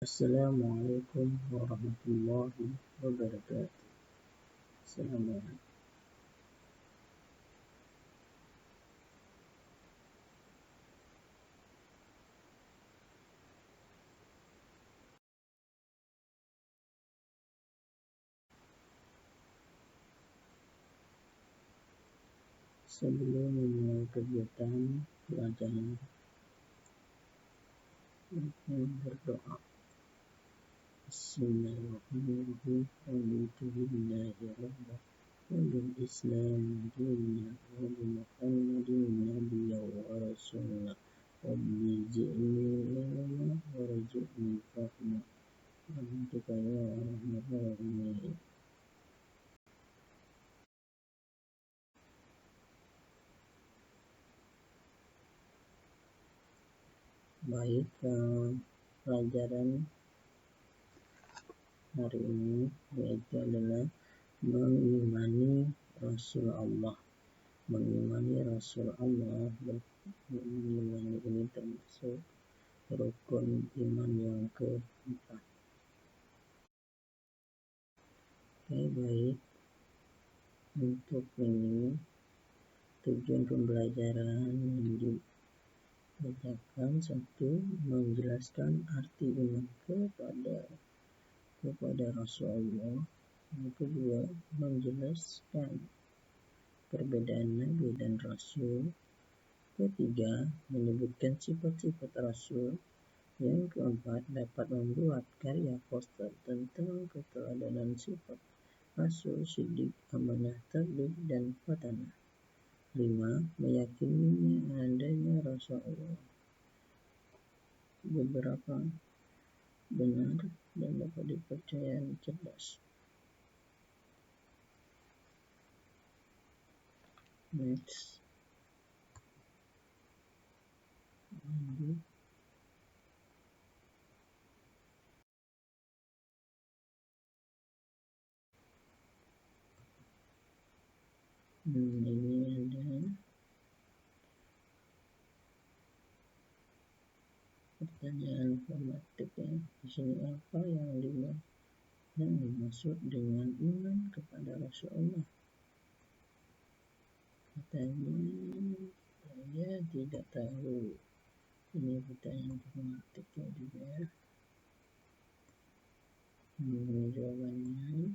Assalamualaikum warahmatullahi wabarakatuh. Assalamualaikum. Sebelum memulai kegiatan pelajaran, berdoa. Bismillahirrahmanirrahim. Alhamdulillahi rabbil alamin. Islam dinna wa bi Muhammadin nabiyyan wa rasulah. Rabbi zidni ilma warzuqni fahma. Rahmatuka ya arhamar rahimin. Baik, pelajaran hari ini yaitu adalah mengimani Rasul Allah. Mengimani Rasul Allah, mengimani ini termasuk rukun iman yang keempat. Baik, untuk ini tujuan pembelajaran yang dibacakan: satu, menjelaskan arti iman kepada Rasulullah. Yang kedua, menjelaskan perbedaan Nabi dan Rasul. Ketiga, menyebutkan sifat-sifat Rasul. Yang keempat, dapat membuat karya poster tentang keteladanan sifat Rasul, siddiq, amanah, tabligh, dan fatanah. 5. Meyakininya adanya Rasulullah beberapa benar dan dapat dipercaya cerdas. Next. Lanjut. Ini ada pertanyaan formatik ya. Di sini apa yang dimaksud dengan iman kepada Rasulullah? Katanya saya tidak tahu. Ini pertanyaan formatik ya juga ya. Jawabannya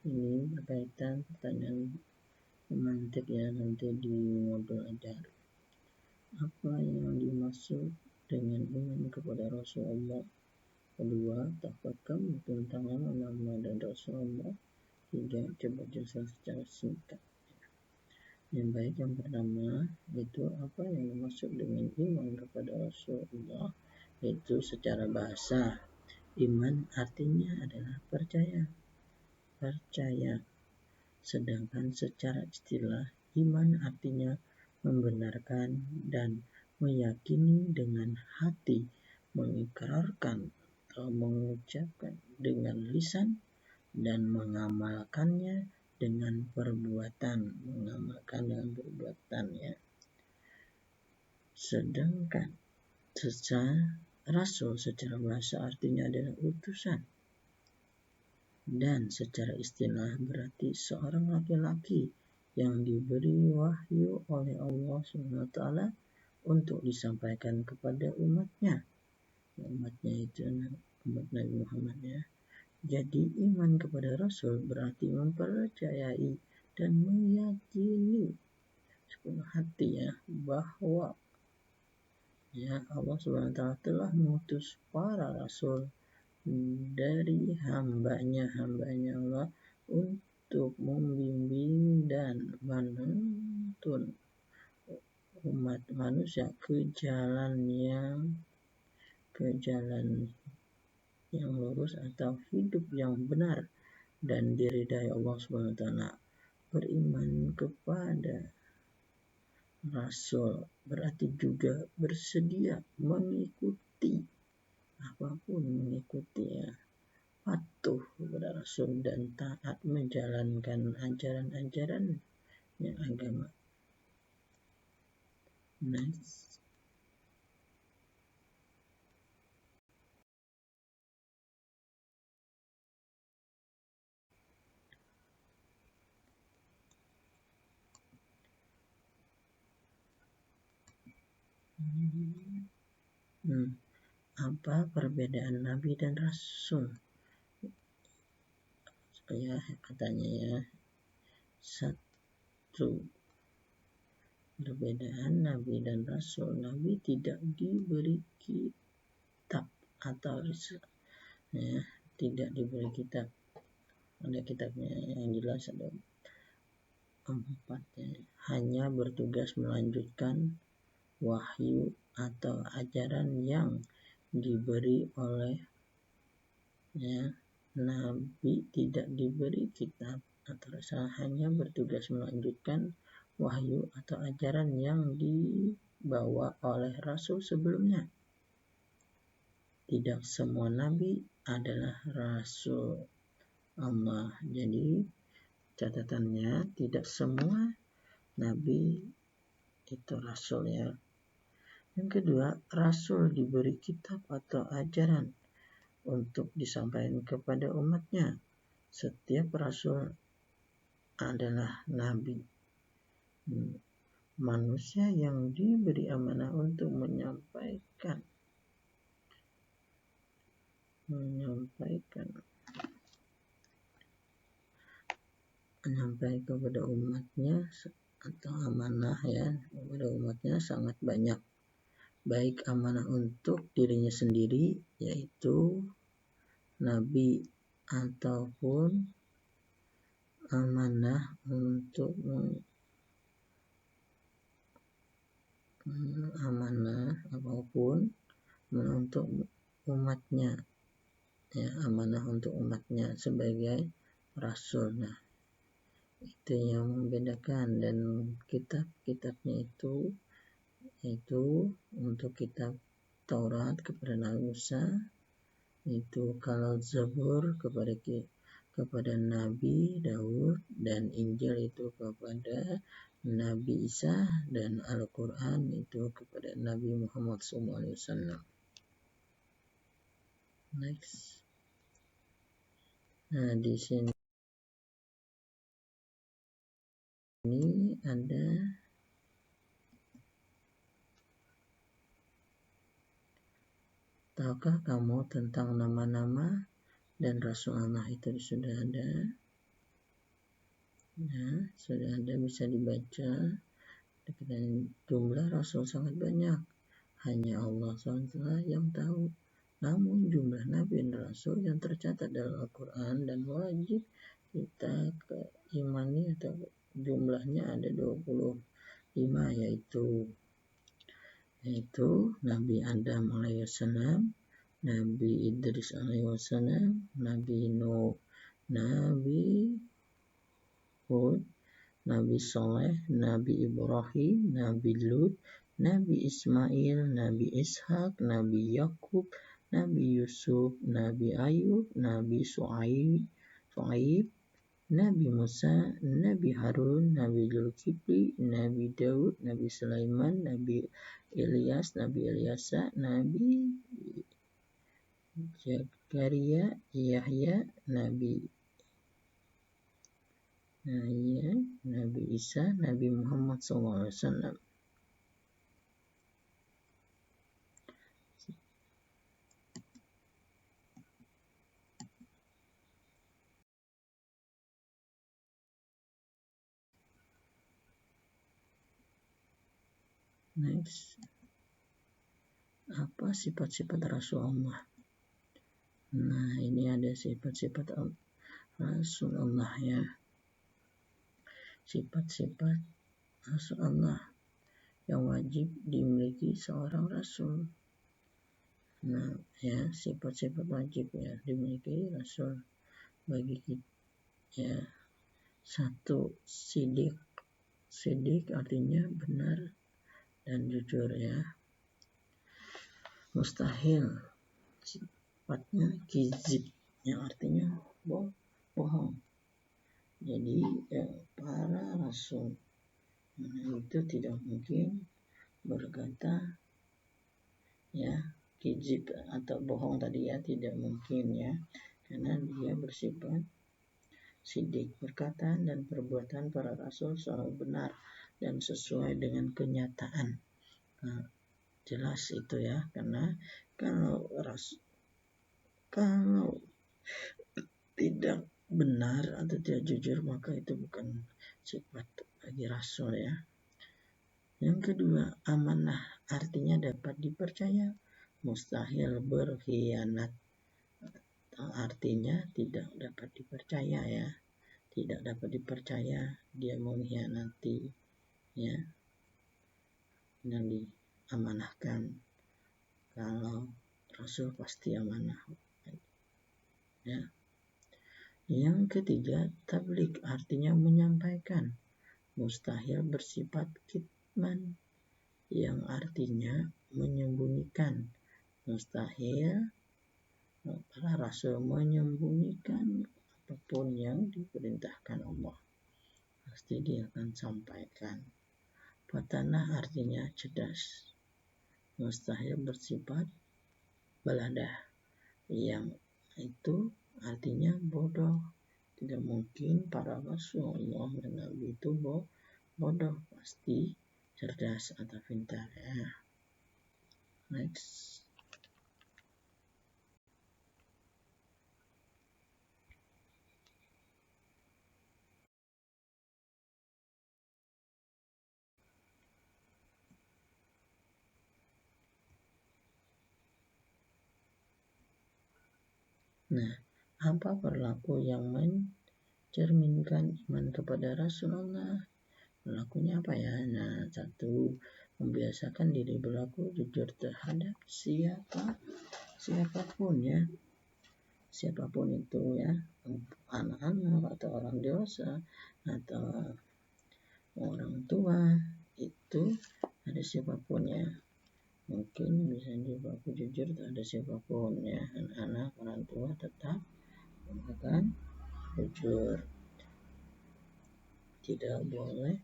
ini berkaitan pertanyaan semantik ya, nanti di modul ajar. Apa yang dimaksud dengan iman kepada Rasulullah? Kedua, tahukah kamu tentang nama dan Rasulullah? Tiga, coba jelaskan secara singkat. Yang baik, yang pertama itu apa yang dimaksud dengan iman kepada Rasulullah? Itu secara bahasa, iman artinya adalah percaya. Sedangkan secara istilah, iman artinya membenarkan dan meyakini dengan hati, mengikrarkan atau mengucapkan dengan lisan, dan mengamalkannya dengan perbuatan. Ya. Sedangkan Rasul secara bahasa artinya adalah utusan. Dan secara istilah berarti seorang laki-laki yang diberi wahyu oleh Allah SWT untuk disampaikan kepada umatnya. Umatnya itu umat Nabi Muhammad ya. Jadi iman kepada Rasul berarti mempercayai dan meyakini sepenuh hati ya bahwa ya Allah SWT telah mengutus para Rasul dari hambanya Allah untuk membimbing dan menuntun umat manusia ke jalan yang lurus atau hidup yang benar dan diridai Allah SWT. Beriman kepada Rasul berarti juga bersedia mengikuti apapun, ya, patuh kepada Rasul dan taat menjalankan ajaran-ajaran yang agama. Next. Apa perbedaan Nabi dan Rasul? Ya, katanya ya. Satu, perbedaan Nabi dan Rasul. Nabi tidak diberi kitab atau ya, tidak diberi kitab. Ada kitabnya yang jelas ada 4 ya. Hanya bertugas melanjutkan wahyu atau ajaran yang diberi oleh ya. Nabi tidak diberi kitab atau hanya bertugas melanjutkan wahyu atau ajaran yang dibawa oleh Rasul sebelumnya. Tidak semua Nabi adalah Rasul Allah. Jadi catatannya, tidak semua Nabi itu Rasul ya. Yang kedua, Rasul diberi kitab atau ajaran untuk disampaikan kepada umatnya. Setiap Rasul adalah Nabi, manusia yang diberi amanah untuk menyampaikan kepada umatnya, atau amanah ya kepada umatnya sangat banyak, baik amanah untuk dirinya sendiri yaitu Nabi, ataupun amanah untuk umatnya ya, amanah untuk umatnya sebagai Rasul. Nah, itu yang membedakan. Dan kitabnya itu untuk kitab Taurat kepada Nabi Musa, itu kalau Zabur kepada Nabi Daud, dan Injil itu kepada Nabi Isa, dan Al-Quran itu kepada Nabi Muhammad SAW. Next. Nah, di sini ada tahukah kamu tentang nama-nama dan Rasul Allah? Itu sudah ada. Ya, sudah ada, bisa dibaca. Dan jumlah Rasul sangat banyak. Hanya Allah SWT yang tahu. Namun jumlah Nabi dan Rasul yang tercatat dalam Al-Quran dan wajib kita keimani atau jumlahnya ada 25, yaitu Nabi Adam alaihissalam, Nabi Idris alaihissalam, Nabi Nuh, Nabi Hud, Nabi Saleh, Nabi Ibrahim, Nabi Lut, Nabi Ismail, Nabi Ishak, Nabi Yakub, Nabi Yusuf, Nabi Ayub, Nabi Shu'aib, Nabi Musa, Nabi Harun, Nabi Zulkifli, Nabi Daud, Nabi Sulaiman, Nabi Ilyas, Nabi Ilyasa, Nabi Zakaria, Yahya, Nabi Isa, Nabi Muhammad SAW. Next. Apa sifat-sifat Rasulullah? Nah, ini ada sifat-sifat Rasulullah ya. Sifat-sifat Rasulullah yang wajib dimiliki seorang Rasul. Nah, ya, sifat-sifat wajib ya dimiliki Rasul bagi kita ya. 1, sidik. Sidik artinya benar dan jujur ya. Mustahil sifatnya kizib yang artinya bohong. Jadi para rasul itu tidak mungkin berkata ya kizib atau bohong tadi ya, tidak mungkin ya, karena dia bersifat sidik. Perkataan dan perbuatan para rasul selalu benar dan sesuai dengan kenyataan. Nah, jelas itu ya, karena kalau tidak benar atau tidak jujur, maka itu bukan sifat bagi rasul ya. Yang kedua, amanah artinya dapat dipercaya, mustahil berkhianat. Artinya tidak dapat dipercaya ya, tidak dapat dipercaya dia mengkhianati ya, dan diamanahkan. Kalau rasul pasti amanah ya. Yang ketiga, tabligh artinya menyampaikan, mustahil bersifat kitman yang artinya menyembunyikan. Mustahil para rasul menyembunyikan apapun yang diperintahkan Allah, pasti dia akan sampaikan. Fatanah artinya cerdas, mustahil bersifat beladah, yang itu artinya bodoh. Tidak mungkin para Rasulullah dan Nabi itu bodoh, pasti cerdas atau pintar ya. Next. Nah, apa perilaku yang mencerminkan iman kepada Rasulullah? Perilakunya apa ya? Nah, satu, membiasakan diri berlaku jujur terhadap siapapun ya, siapapun itu ya, anak-anak atau orang dewasa atau orang tua, itu ada siapapun ya, mungkin bisa berlaku jujur terhadap siapapun ya, anak-anak, orang tua tetap akan jujur, tidak boleh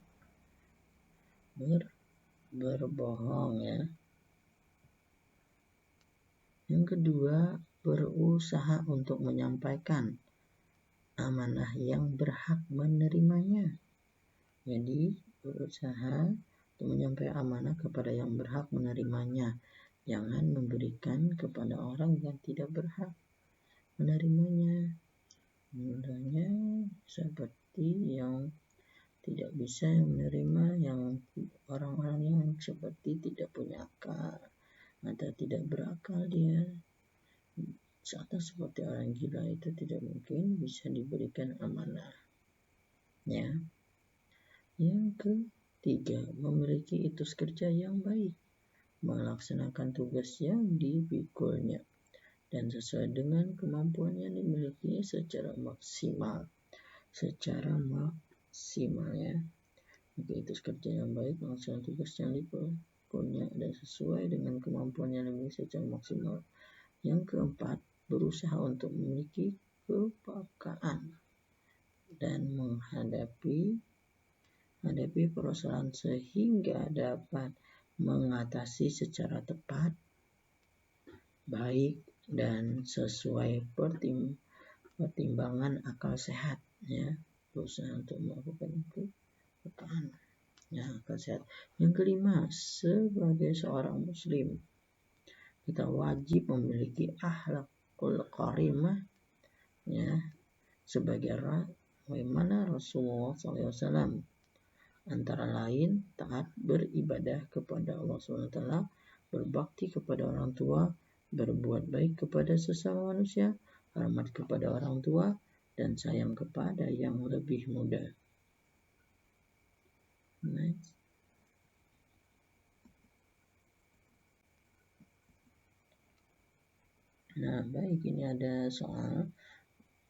berbohong ya. Yang kedua, berusaha untuk menyampaikan amanah yang berhak menerimanya. Jadi berusaha untuk menyampaikan amanah kepada yang berhak menerimanya, jangan memberikan kepada orang yang tidak berhak menerimanya. Contohnya seperti yang tidak bisa menerima, yang orang-orang yang seperti tidak punya akal atau tidak berakal dia, atau seperti orang gila, itu tidak mungkin bisa diberikan amanah ya. Yang ketiga, memiliki etos kerja yang baik, melaksanakan tugas yang dipikulnya dan sesuai dengan kemampuan yang dimilikinya secara maksimal ya. Maka etos kerja yang baik, melaksanakan tugas yang dipikulnya dan sesuai dengan kemampuan yang dimiliki secara maksimal. Yang keempat, berusaha untuk memiliki kepekaan dan menghadapi persoalan sehingga dapat mengatasi secara tepat, baik, dan sesuai pertimbangan akal sehat ya. Berusaha untuk melakukan kepekaan ya, akal sehat. Yang kelima, sebagai seorang muslim kita wajib memiliki akhlakul karimah ya, sebagaimana Rasulullah SAW, antara lain taat beribadah kepada Allah SWT, berbakti kepada orang tua, berbuat baik kepada sesama manusia, hormat kepada orang tua, dan sayang kepada yang lebih muda. Next. Nah, baik, ini ada soal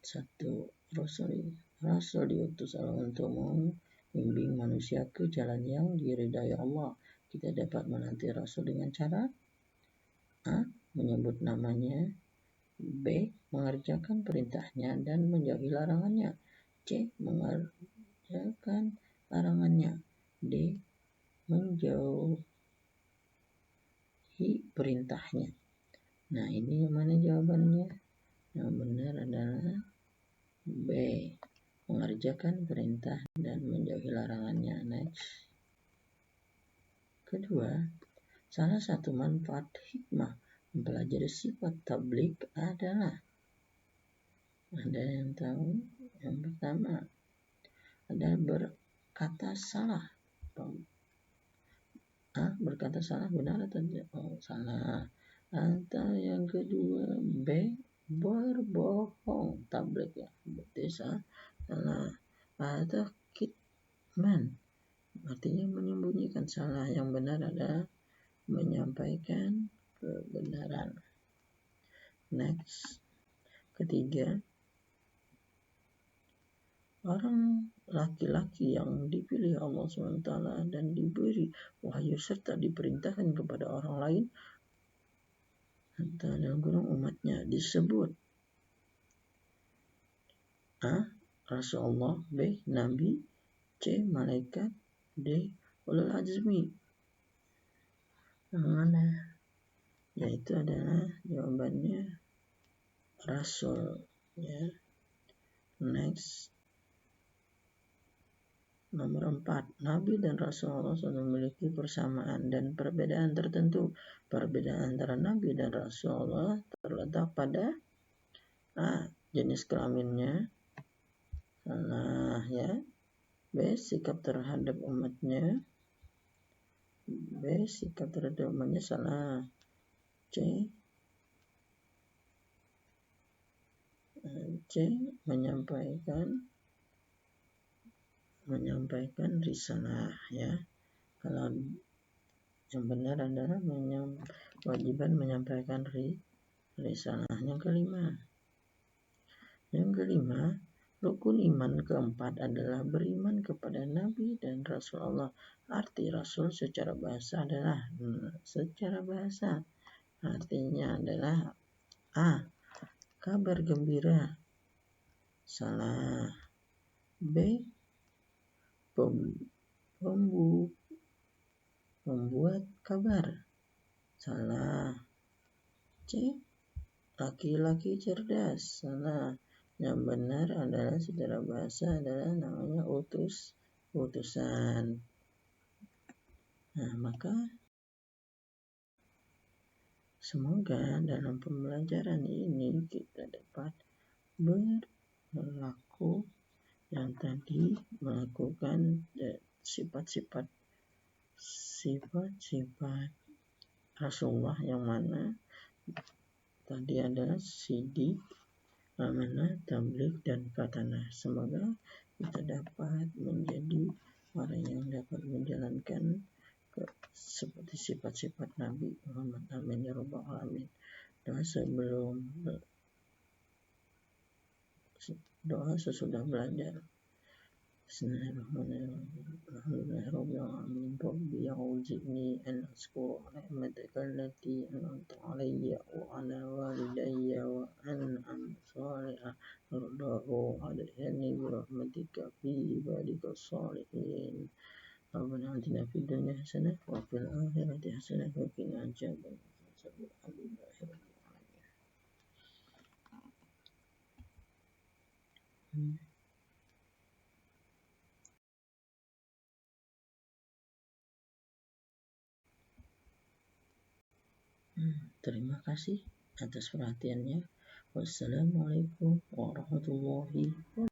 satu, Rasul diutus Allah untuk membimbing manusia ke jalan yang diridai Allah. Kita dapat menanti Rasul dengan cara A. Menyebut namanya, B. Mengerjakan perintahnya dan menjauhi larangannya, C. Mengerjakan larangannya, D. Menjauhi perintahnya. Nah, ini yang mana jawabannya? Yang benar adalah B, mengerjakan perintah dan menjauhi larangannya. Next. Kedua, salah satu manfaat hikmah mempelajari sifat tabligh adalah, ada yang tahu? Yang pertama adalah berkata salah. Berkata salah benar atau tidak? Salah. Atau yang kedua B, berbohong. Tabligh ya, berarti salah. Atau kitman, artinya menyembunyikan. Salah. Yang benar adalah menyampaikan kebenaran. Next. Ketiga, orang laki-laki yang dipilih Allah SWT dan diberi wahyu serta diperintahkan kepada orang lain atau dalam kurung umatnya disebut A, Rasulullah, B, Nabi, C, Malaikat, D, ulul azmi. Yang mana? Yaitu adalah jawabannya Rasul ya. Next. Nomor 4, Nabi dan Rasulullah memiliki persamaan dan perbedaan tertentu. Perbedaan antara Nabi dan Rasulullah terletak pada A, jenis kelaminnya. Salah ya. B, sikap terhadap umatnya. B, sikap terhadap umatnya. Salah. C, menyampaikan risalah ya. Kalau yang benar adalah kewajiban menyampaikan risalah. Yang kelima, rukun iman keempat adalah beriman kepada Nabi dan Rasulullah. Arti Rasul secara bahasa adalah artinya adalah A, kabar gembira. Salah. B, pembuat kabar. Salah. C, laki-laki cerdas. Salah. Yang benar adalah secara bahasa adalah namanya utusan. Nah, maka semoga dalam pembelajaran ini kita dapat berlaku yang tadi, melakukan sifat-sifat Rasulullah yang mana tadi adalah sidik, amanah, tabligh, dan fatanah. Semoga kita dapat menjadi orang yang dapat menjalankan seperti sifat-sifat Nabi Muhammad. Amin ya rabbal alamin. Doa sesudah belajar. Bismillahirrahmanirrahim. Alhamdulillahirabbil alamin. Rabbi a'udzini an azkura ni'mataka allati an'amta 'alayya wa 'ala walidayya wa an salihan tardahu hadhani bi rahmatika fi ibadika shalihin. Rabbana atina fid dunya hasanah wa fil akhirati hasanah wa qina adzabannar. Terima kasih atas perhatiannya. Wassalamualaikum warahmatullahi wabarakatuh.